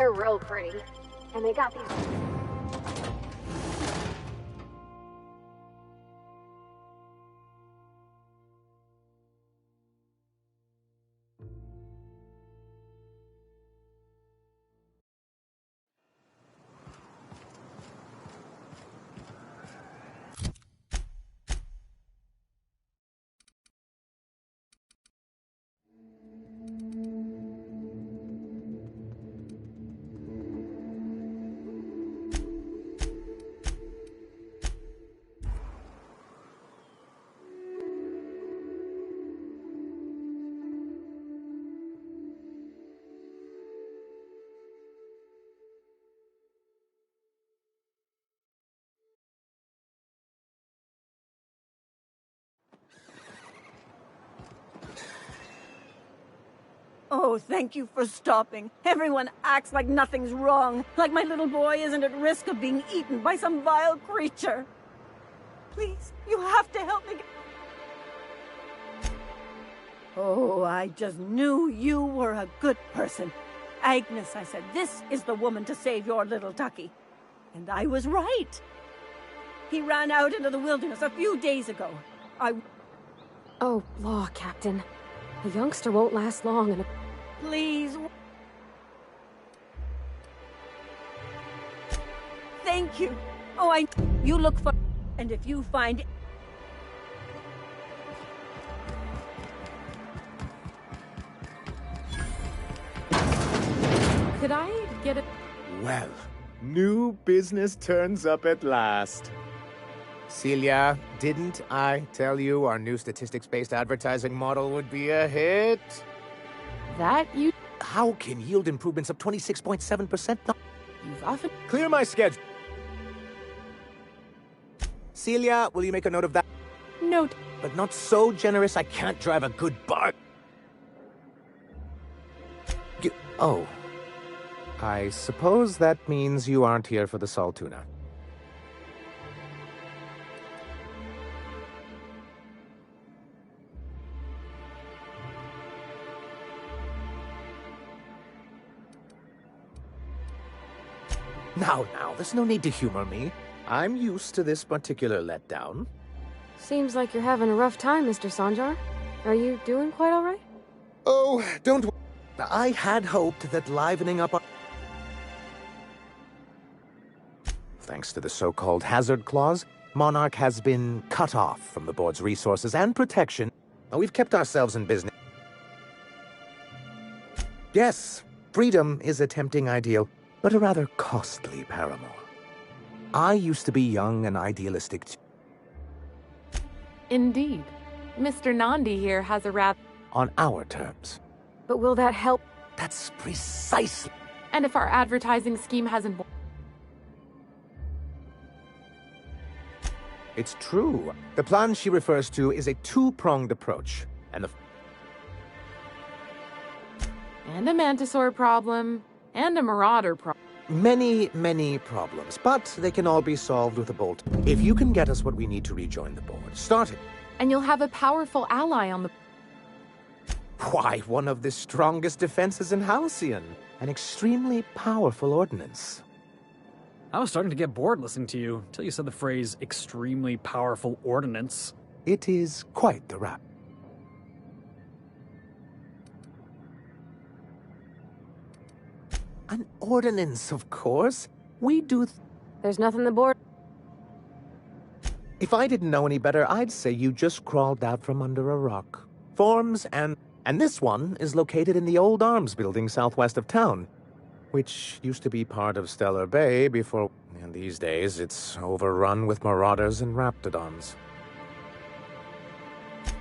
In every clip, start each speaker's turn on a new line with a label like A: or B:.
A: They're real pretty. And they got these...
B: Oh, thank you for stopping. Everyone acts like nothing's wrong, like my little boy isn't at risk of being eaten by some vile creature. Please, you have to help me. Oh, I just knew you were a good person. Agnes, I said, this is the woman to save your little Tucky. And I was right. He ran out into the wilderness a few days ago.
A: Oh, law, Captain. A youngster won't last long and...
B: Please. Thank you. Oh, you look for... And if you find...
A: Could I get a...
C: Well, new business turns up at last. Celia, didn't I tell you our new statistics-based advertising model would be a hit?
A: That you...
C: How can yield improvements of 26.7% not...
A: You've often...
C: Clear my schedule. Celia, will you make a note of that?
A: Note.
C: But not so generous I can't drive a good bark. Oh. I suppose that means you aren't here for the salt tuna. Now, there's no need to humor me. I'm used to this particular letdown.
A: Seems like you're having a rough time, Mr. Sanjar. Are you doing quite all right?
C: Oh, don't... I had hoped that livening up our... Thanks to the so-called hazard clause, Monarch has been cut off from the board's resources and protection. We've kept ourselves in business. Yes, freedom is a tempting ideal, but a rather costly paramour. I used to be young and idealistic too.
D: Indeed. Mr. Nandi here has a rather...
C: On our terms.
A: But will that help?
C: That's precisely...
D: And if our advertising scheme hasn't...
C: It's true. The plan she refers to is a two-pronged approach, and the...
D: And a Mantisaur problem, and a Marauder problem.
C: Many, many problems, but they can all be solved with a bolt. If you can get us what we need to rejoin the board, start it.
D: And you'll have a powerful ally on the...
C: Why, one of the strongest defenses in Halcyon. An extremely powerful ordnance.
E: I was starting to get bored listening to you, until you said the phrase, extremely powerful ordnance.
C: It is quite the rap. An ordinance, of course. We do...
A: There's nothing the board...
C: If I didn't know any better, I'd say you just crawled out from under a rock. Forms and this one is located in the old arms building southwest of town, which used to be part of Stellar Bay before... And these days, it's overrun with marauders and raptidons.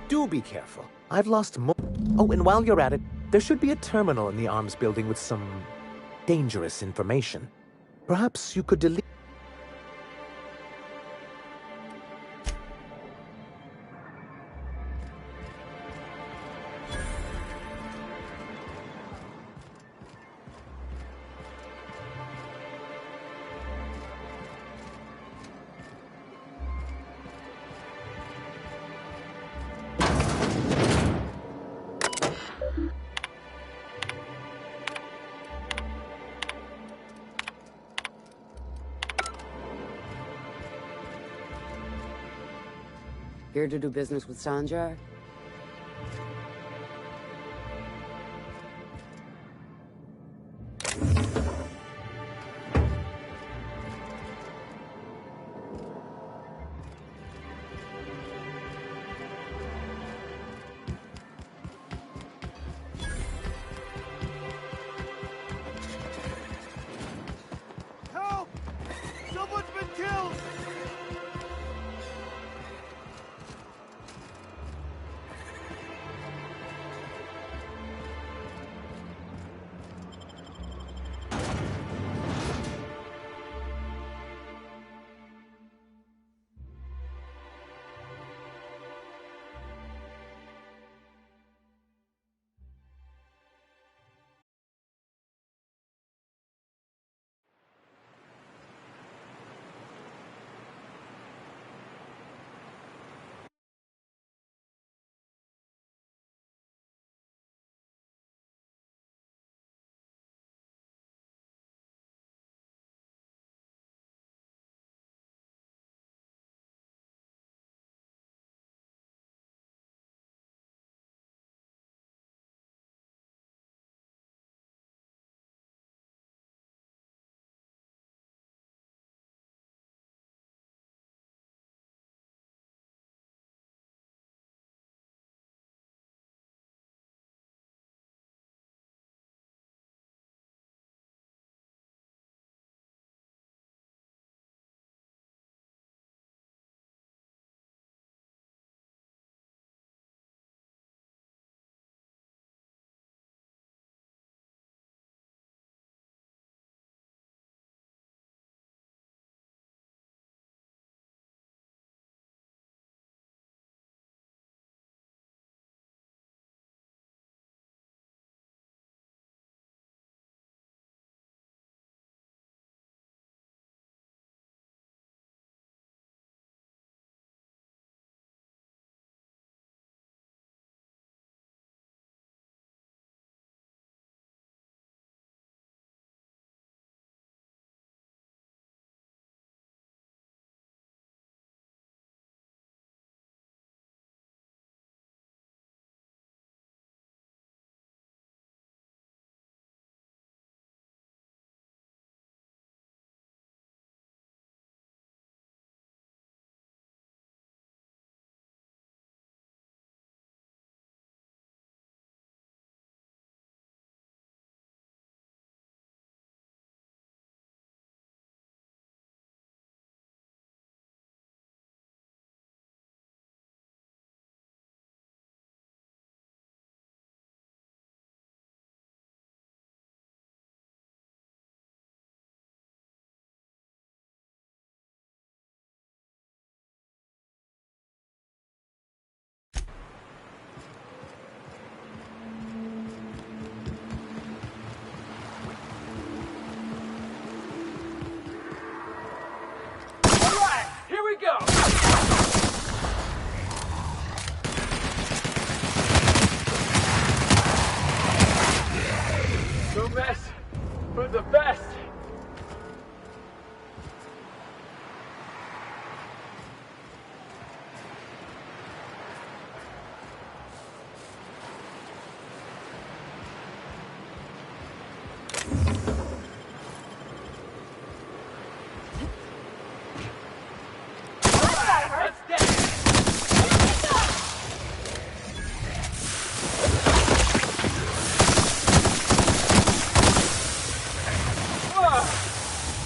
C: Do be careful. I've lost more... Oh, and while you're at it, there should be a terminal in the arms building with some... dangerous information. Perhaps you could delete...
F: Here to do business with Sanjar?
G: Help! Someone's been killed!
H: Here we go! No mess, but the best!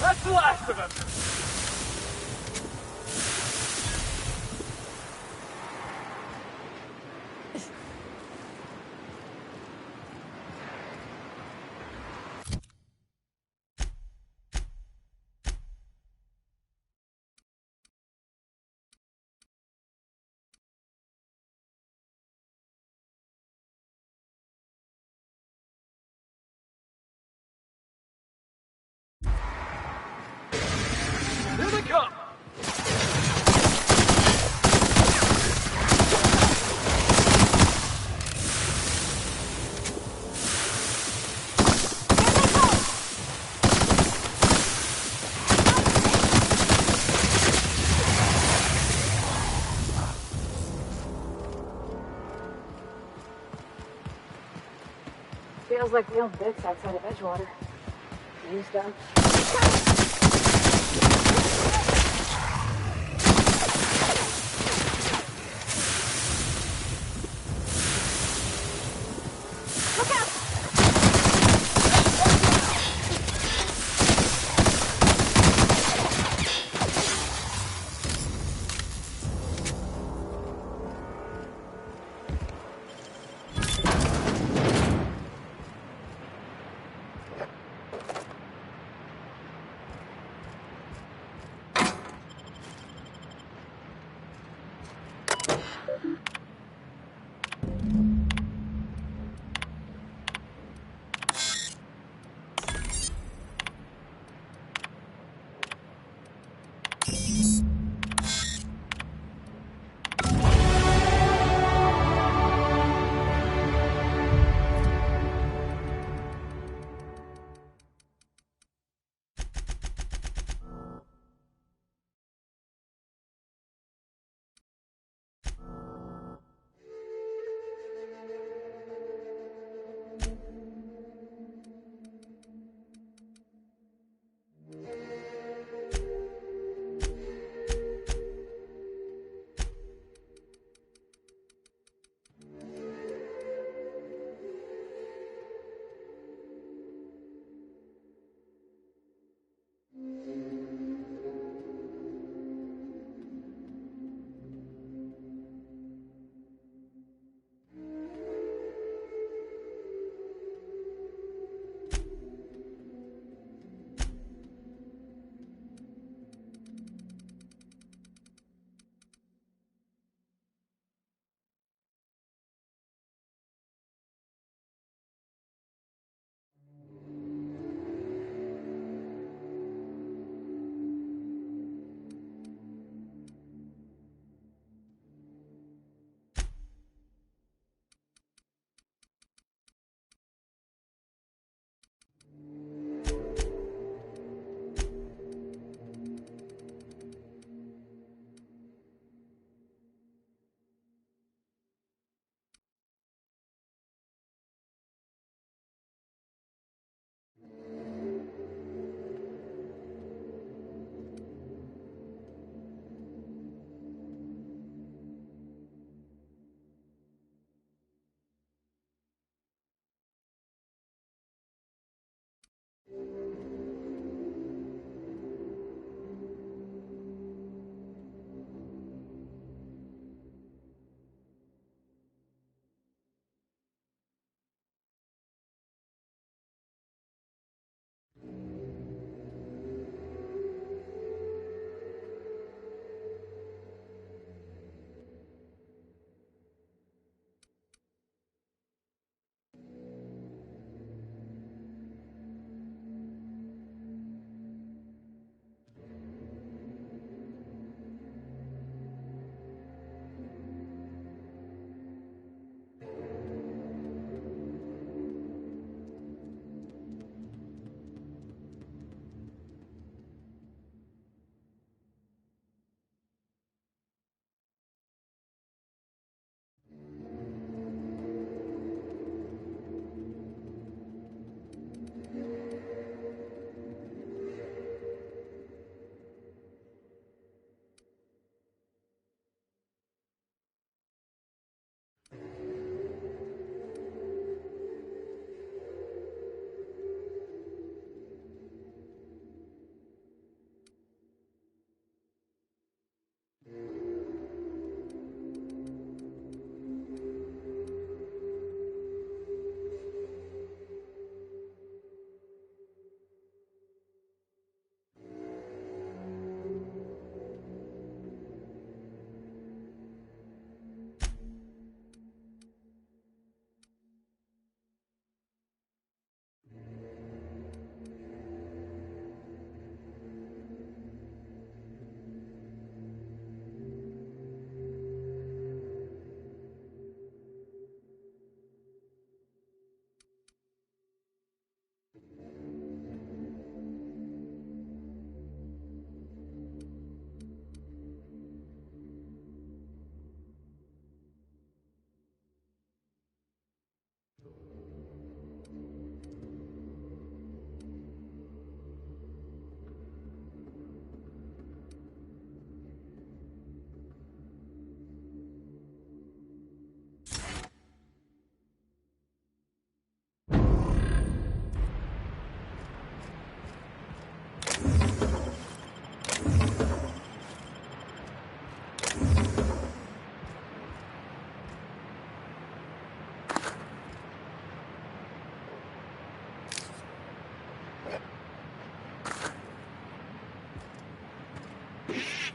H: That's the last of them! Here they come!
A: Smells like real bits outside of Edgewater. Used up.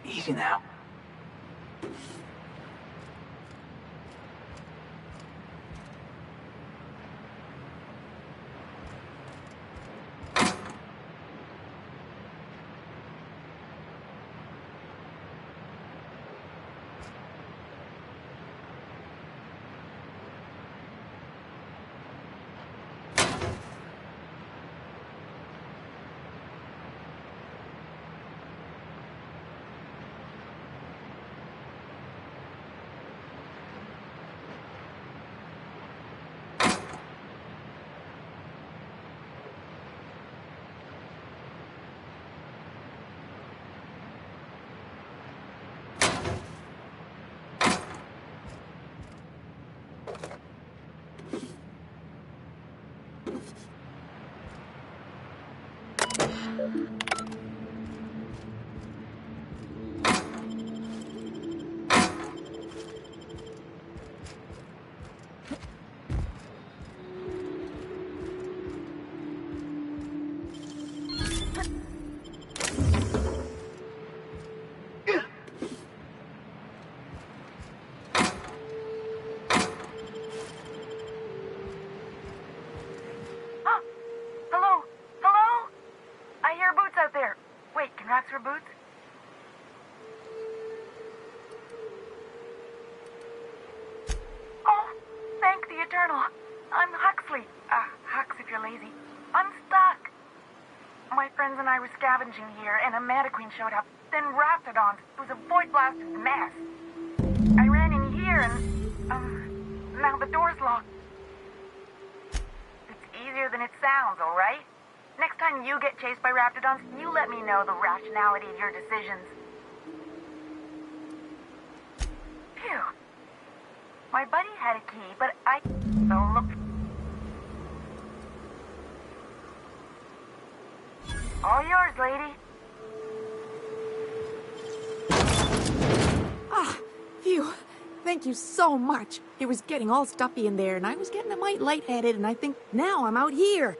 H: Easy now.
I: For boots? Oh, thank the Eternal. I'm Huxley. Hux if you're lazy. I'm stuck. My friends and I were scavenging here, and a Mantiqueen showed up. Then Raptidons. It was a void-blasted mess. I ran in here, and, now the door's locked. It's easier than it sounds, all right? Next time you get chased by Raptidons, you let me know the rationality of your decisions. Phew. My buddy had a key, but so look. All yours, lady.
J: Ah, phew. Thank you so much. It was getting all stuffy in there, and I was getting a mite lightheaded, and I think now I'm out here.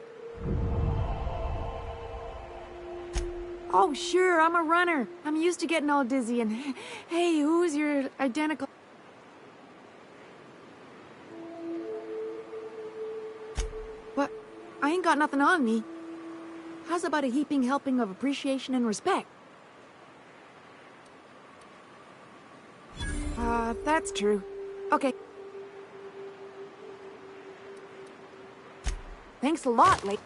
J: Oh, sure, I'm a runner. I'm used to getting all dizzy, and hey, who's your identical... What? I ain't got nothing on me. How's about a heaping helping of appreciation and respect? That's true. Okay. Thanks a lot, lady.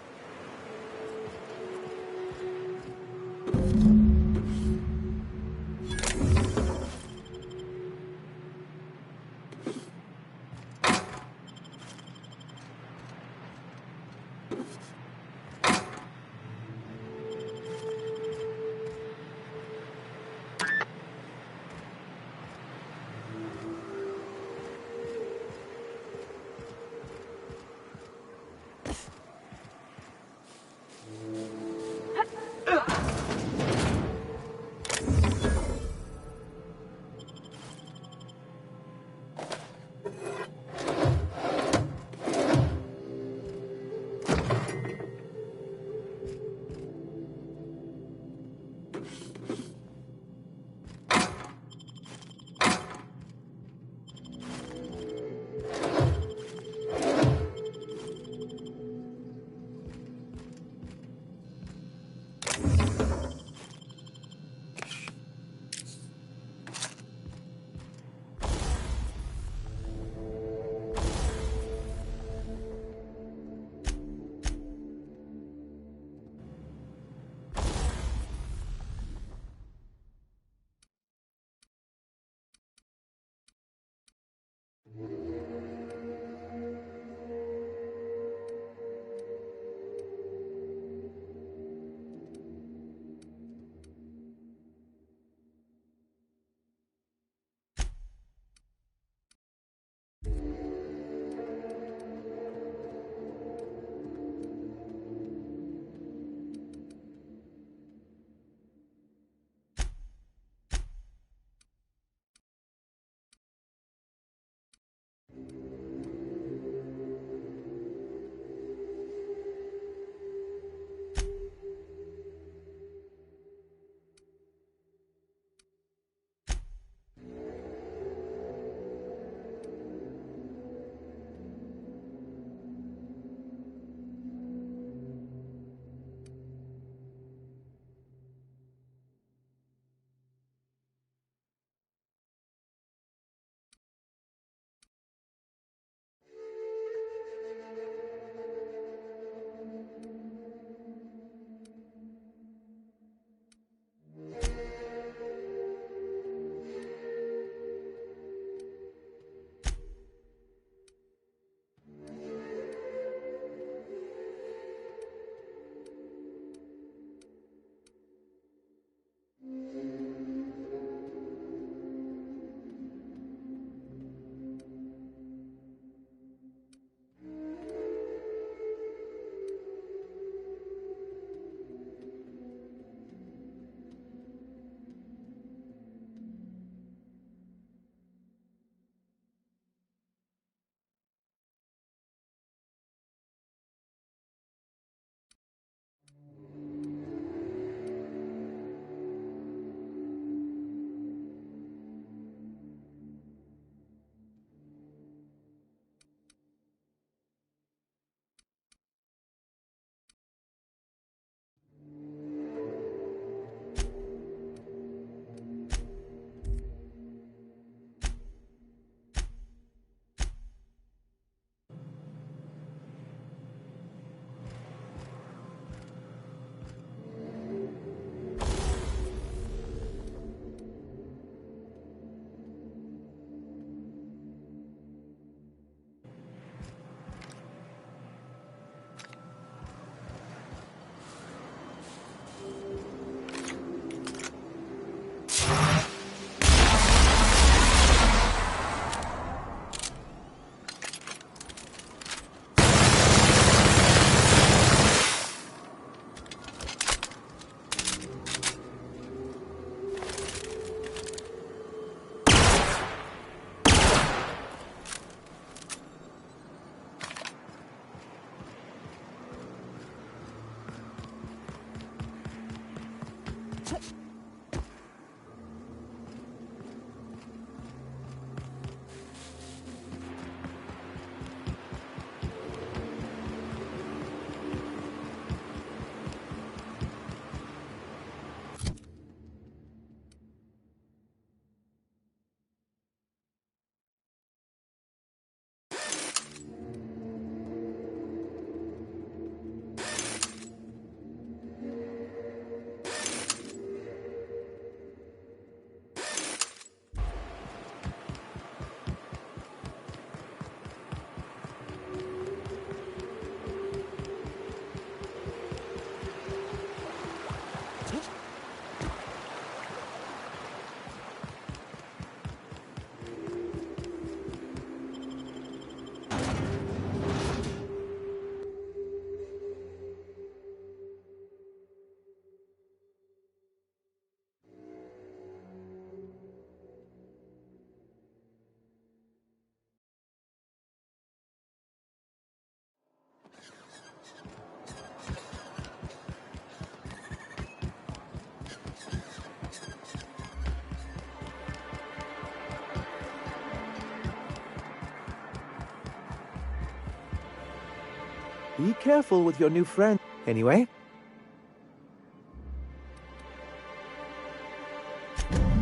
C: Be careful with your new friend. Anyway.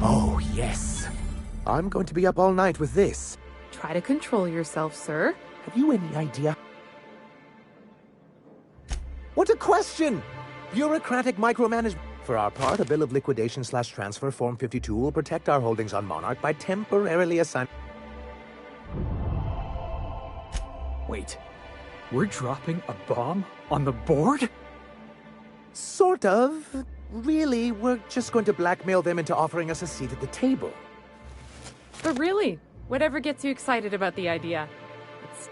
C: Oh, yes. I'm going to be up all night with this.
D: Try to control yourself, sir.
C: Have you any idea? What a question! Bureaucratic micromanagement. For our part, a bill of liquidation/transfer Form 52 will protect our holdings on Monarch by temporarily assigning...
E: Wait, we're dropping a bomb on the board?
C: Sort of. Really, we're just going to blackmail them into offering us a seat at the table.
D: But really, whatever gets you excited about the idea. It's...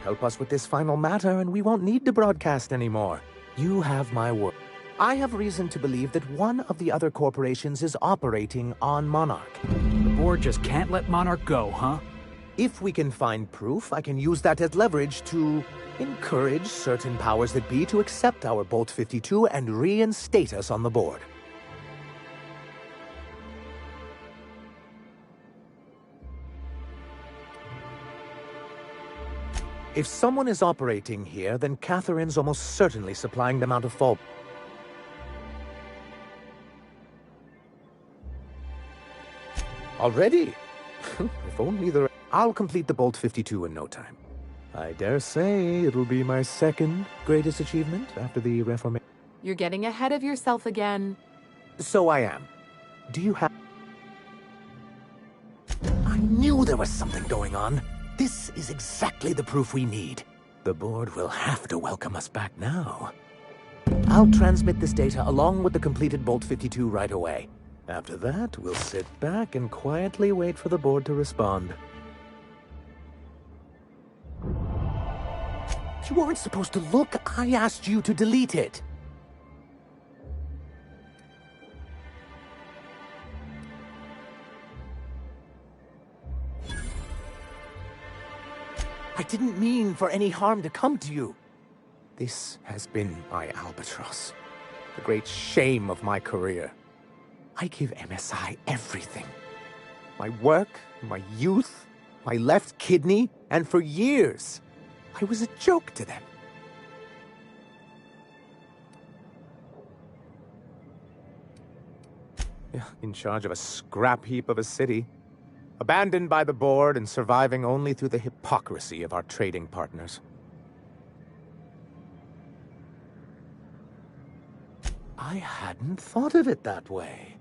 C: Help us with this final matter, and we won't need to broadcast anymore. You have my word. I have reason to believe that one of the other corporations is operating on Monarch.
E: The board just can't let Monarch go, huh?
C: If we can find proof, I can use that as leverage to encourage certain powers that be to accept our Bolt 52 and reinstate us on the board. If someone is operating here, then Catherine's almost certainly supplying them out of fault. Already? If only the... I'll complete the Bolt 52 in no time. I dare say it'll be my second greatest achievement after the Reformation.
D: You're getting ahead of yourself again.
C: So I am. Do you have... I knew there was something going on. This is exactly the proof we need. The board will have to welcome us back now. I'll transmit this data along with the completed Bolt 52 right away. After that, we'll sit back and quietly wait for the board to respond. You weren't supposed to look. I asked you to delete it. I didn't mean for any harm to come to you. This has been my albatross. The great shame of my career. I give MSI everything. My work, my youth, my left kidney, and for years, I was a joke to them. In charge of a scrap heap of a city, abandoned by the board and surviving only through the hypocrisy of our trading partners. I hadn't thought of it that way.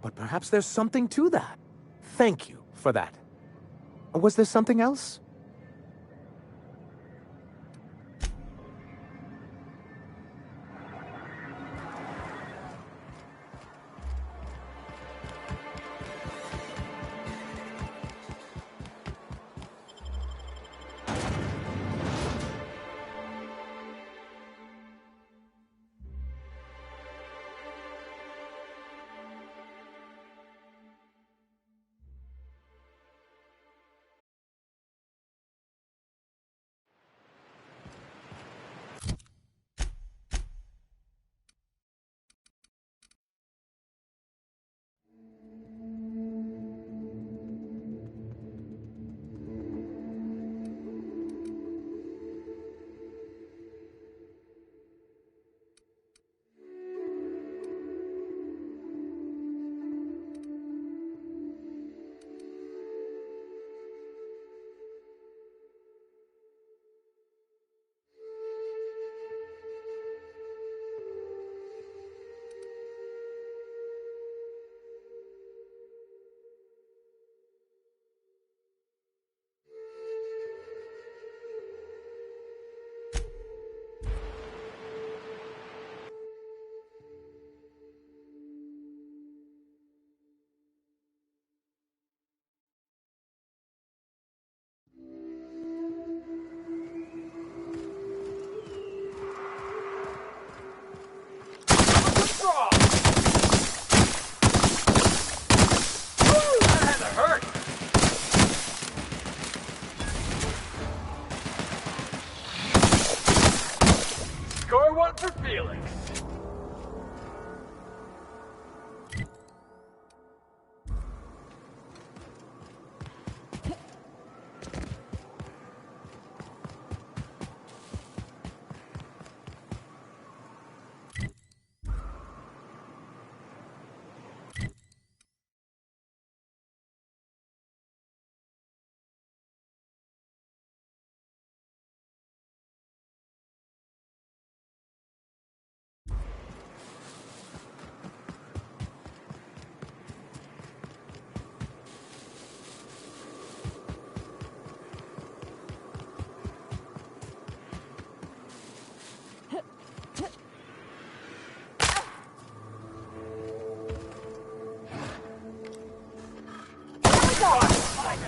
C: But perhaps there's something to that. Thank you for that. Was there something else?
H: Score one for Felix.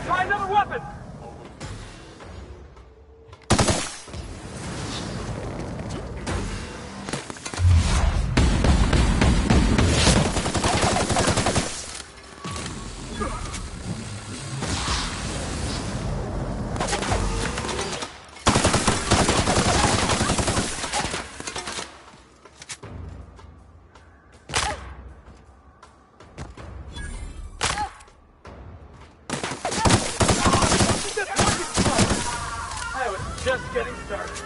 H: Try another weapon! Just getting started.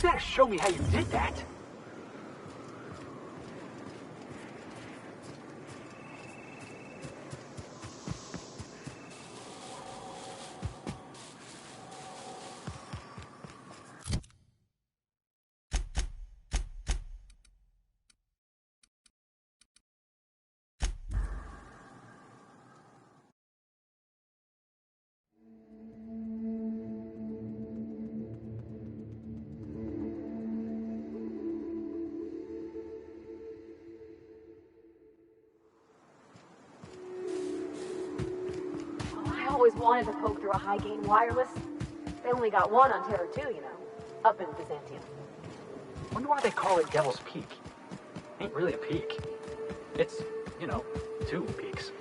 H: You gotta show me how you did that.
A: I always wanted to poke through a high-gain wireless. They only got one on Terra 2, you know, up in Byzantium.
E: Wonder why they call it Devil's Peak. Ain't really a peak. It's, you know, two peaks.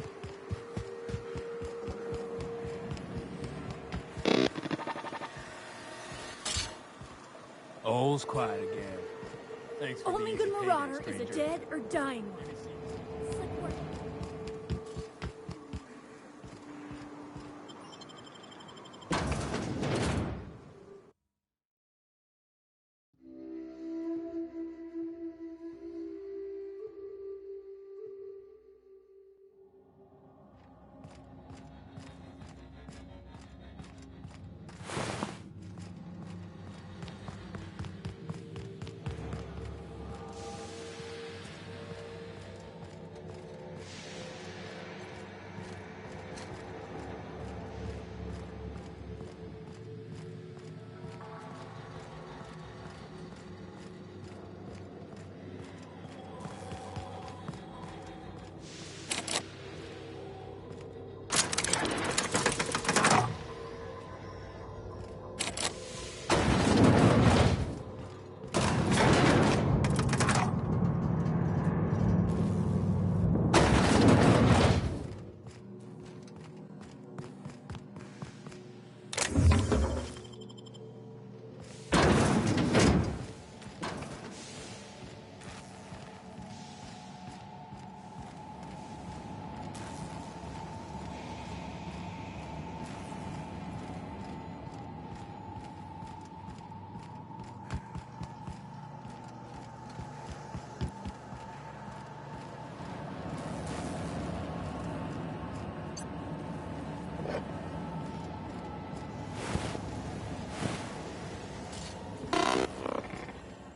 G: Almost quiet again. Thanks for
B: Only
G: the
B: good
G: easy
B: marauder
G: payday,
B: is a
G: stranger.
B: dead or dying one. Slick work.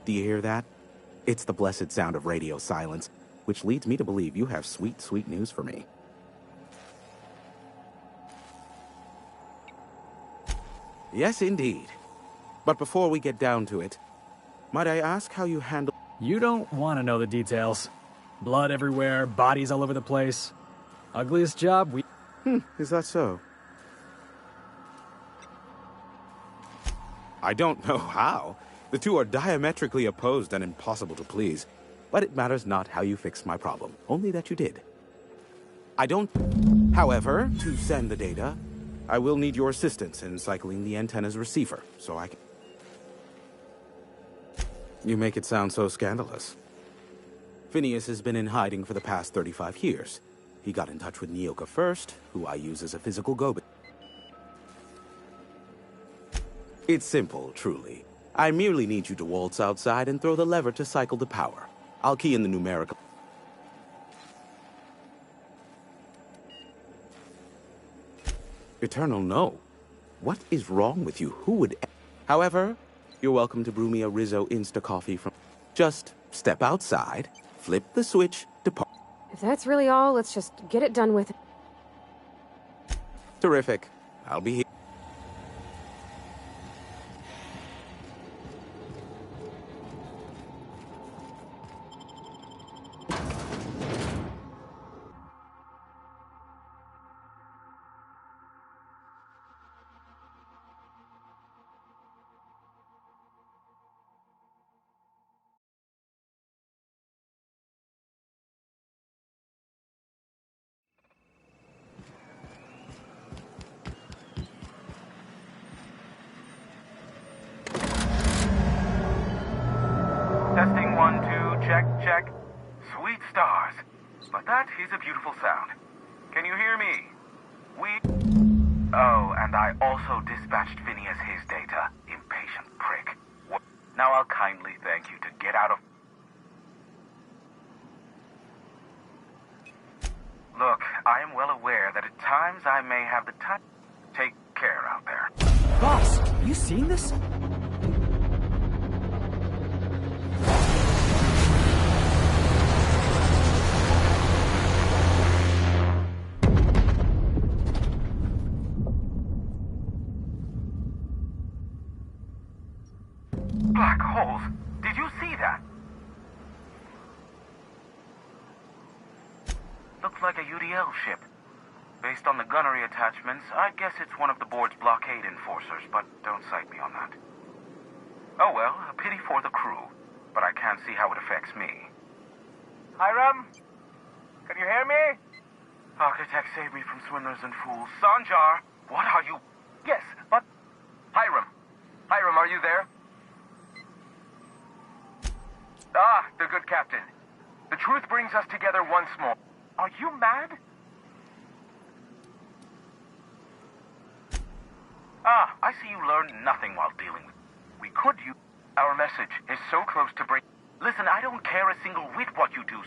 K: Do you hear that? It's the blessed sound of radio silence, which leads me to believe you have sweet, sweet news for me. Yes, indeed. But before we get down to it, might I ask how you handle...
E: You don't want to know the details. Blood everywhere, bodies all over the place. Ugliest job we...
K: Is that so? I don't know how. The two are diametrically opposed and impossible to please. But it matters not how you fix my problem, only that you did. I don't... However, to send the data, I will need your assistance in cycling the antenna's receiver, so I can... You make it sound so scandalous. Phineas has been in hiding for the past 35 years. He got in touch with Nyoka first, who I use as a physical go-between. It's simple, truly. I merely need you to waltz outside and throw the lever to cycle the power. I'll key in the numerical... Eternal, no. What is wrong with you? Who would... However, you're welcome to brew me a Rizzo Insta-Coffee from... Just step outside, flip the switch, depart.
A: If that's really all, let's just get it done with.
K: Terrific. I'll be here.
L: Testing 1, 2, check, check. Sweet stars. But that is a beautiful sound. Can you hear me? Oh, and I also dispatched Phineas his data. Impatient prick. Now I'll kindly thank you to get out of... Look, I am well aware that at times I may have the time. Take care out there.
E: Boss, you seen this?
L: Black holes. Did you see that? Looks like a UDL ship. Based on the gunnery attachments, I guess it's one of the board's blockade enforcers, but don't cite me on that. Oh well, a pity for the crew, but I can't see how it affects me.
H: Hiram? Can you hear me?
L: Architect, save me from swindlers and fools. Sanjar, what are you...
H: Yes, but... Hiram, are you there? good captain. The truth brings us together once more. Are you mad?
L: Ah, I see you learned nothing while dealing with. We could use. Our message is so close to break. Listen, I don't care a single whit what you do,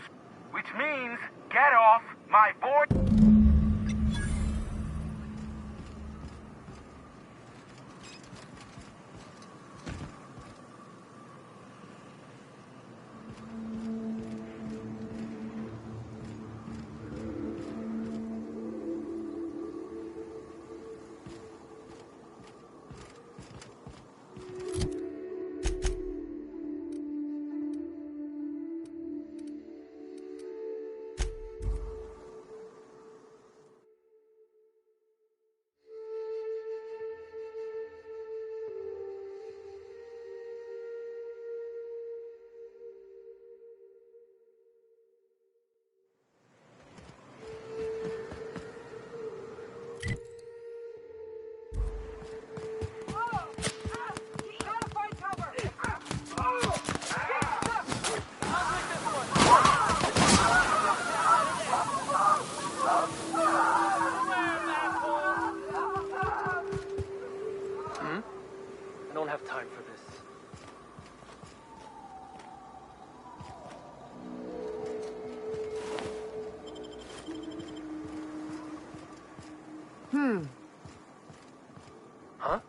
L: which means get off my board.
G: I don't have time for this. Huh?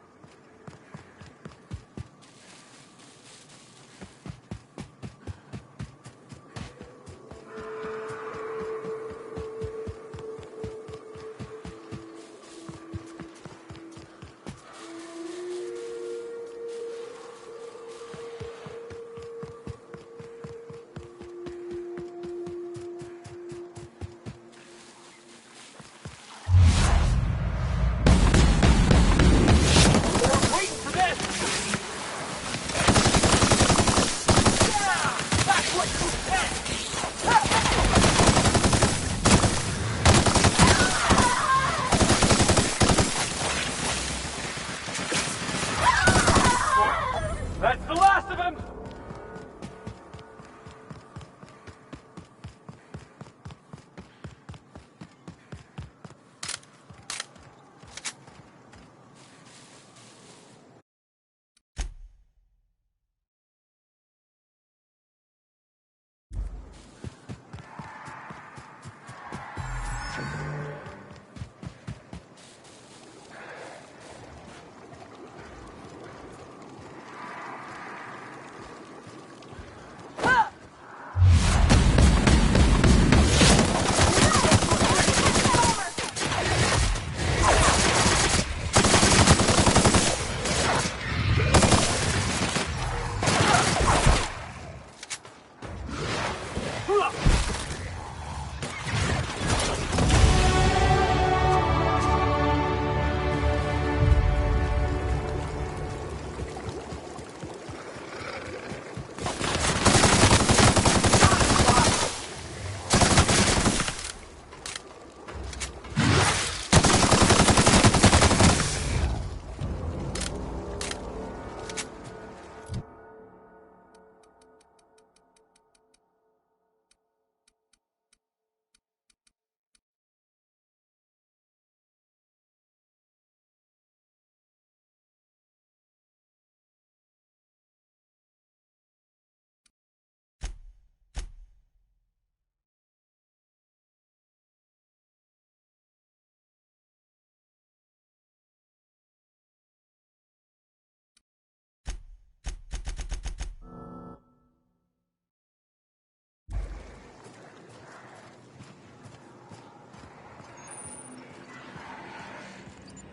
H: That's the last of him!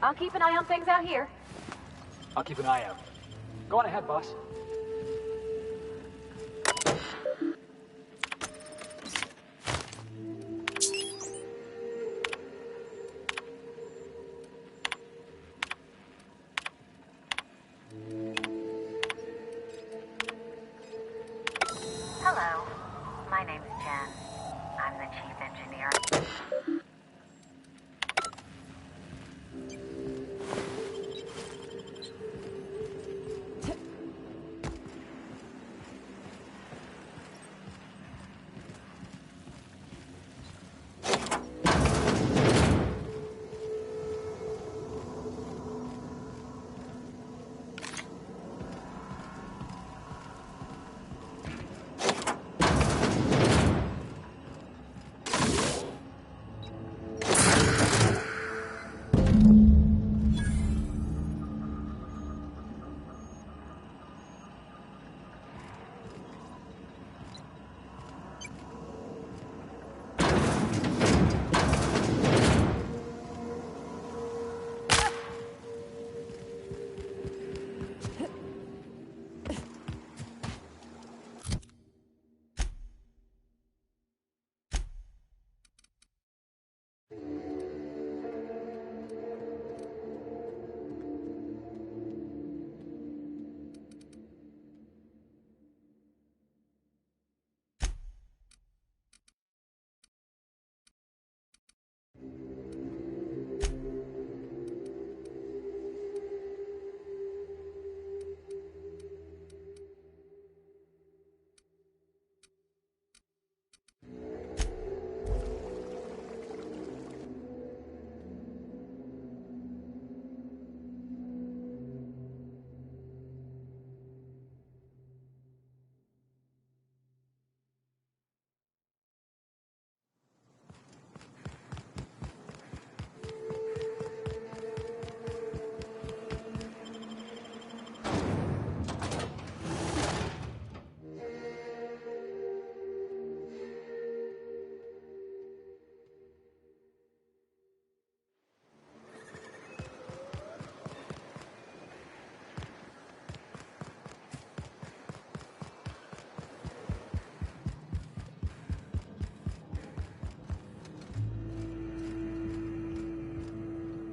A: I'll keep an eye on things out here.
E: I'll keep an eye out. Go on ahead, boss.
I: Hello. My name's Jen. I'm the chief engineer.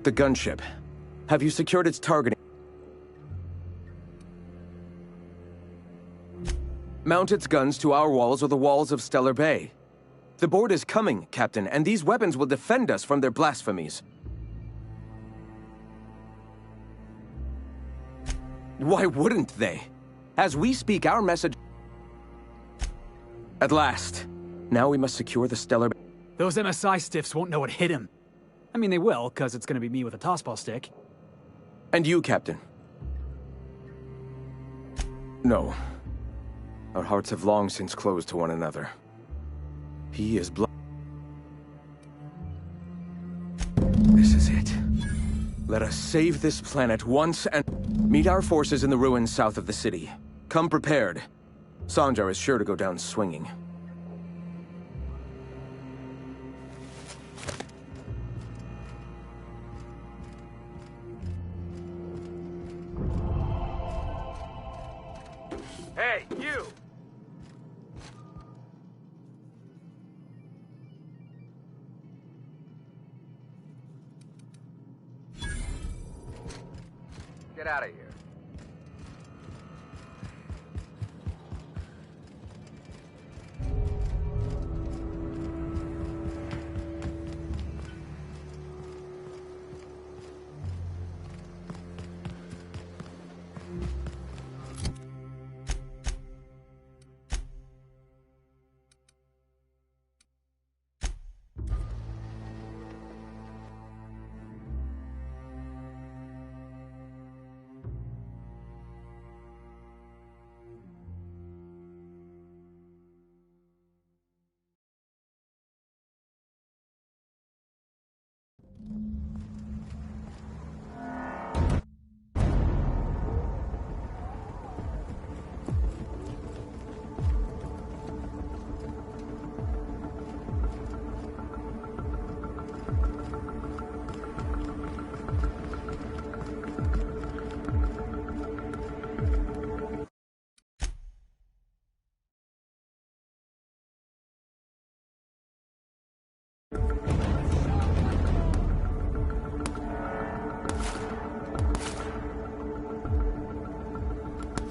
M: The gunship. Have you secured its targeting? Mount its guns to our walls or the walls of Stellar Bay. The Board is coming, Captain, and these weapons will defend us from their blasphemies. Why wouldn't they? As we speak, our message... At last. Now we must secure the Stellar Bay.
E: Those MSI stiffs won't know what hit him. I mean, they will, because it's gonna be me with a tossball stick.
M: And you, Captain. No. Our hearts have long since closed to one another. He is This is it. Let us save this planet once and meet our forces in the ruins south of the city. Come prepared. Sanjar is sure to go down swinging.
L: Hey, you!
N: Get out of here.